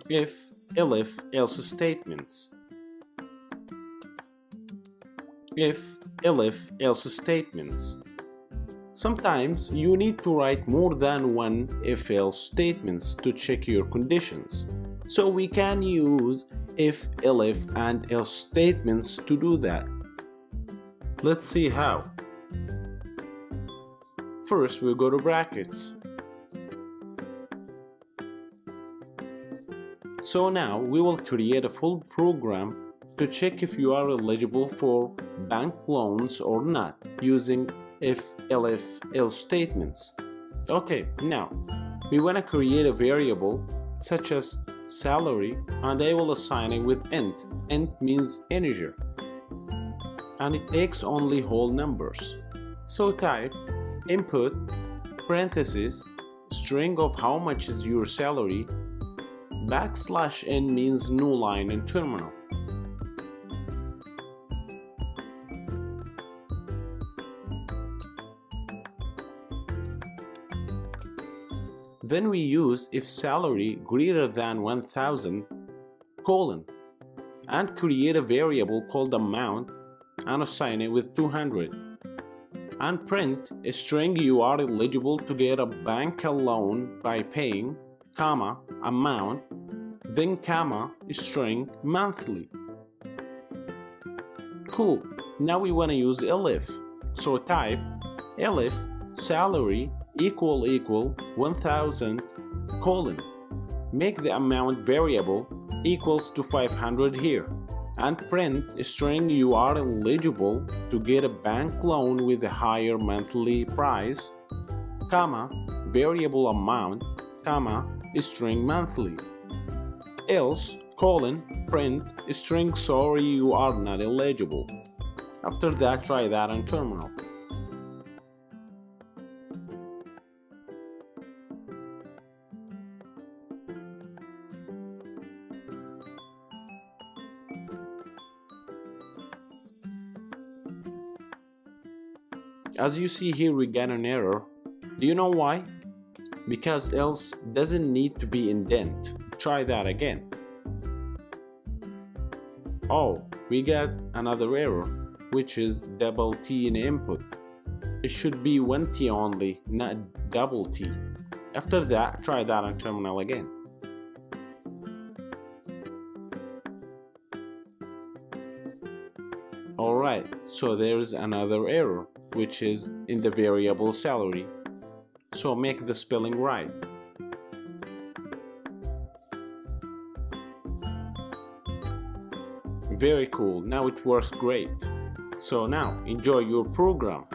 if, elif, else statements. If, elif, else statements. Sometimes you need to write more than one if-else statements to check your conditions. So we can use if, elif, and else statements to do that. Let's see how. First, we go to brackets. So now we will create a full program to check if you are eligible for bank loans or not using if, elif, else statements. Okay, now we want to create a variable such as salary, and I will assign it with int. Int means integer, and it takes only whole numbers. So type input parenthesis string of how much is your salary \n means new line in terminal. Then we use if salary greater than 1000 colon and create a variable called amount and assign it with 200 and print a string you are eligible to get a bank loan by paying, comma, amount, then comma, string monthly. Cool. Now we want to use elif. So type elif salary equal 1000 colon. Make the amount variable equals to 500 here and print a string you are eligible to get a bank loan with a higher monthly price, comma, variable amount, comma, string monthly. Else, colon, print string sorry you are not eligible. After that, try that on terminal. As you see here, we get an error. Do you know why? Because else doesn't need to be indent. Try that again. Oh, we get another error, which is double T in input. It should be one T only, not double T. After that, try that on terminal again. Alright, so there's another error, which is in the variable salary. So make the spelling right. Very cool, now it works great. So now enjoy your program.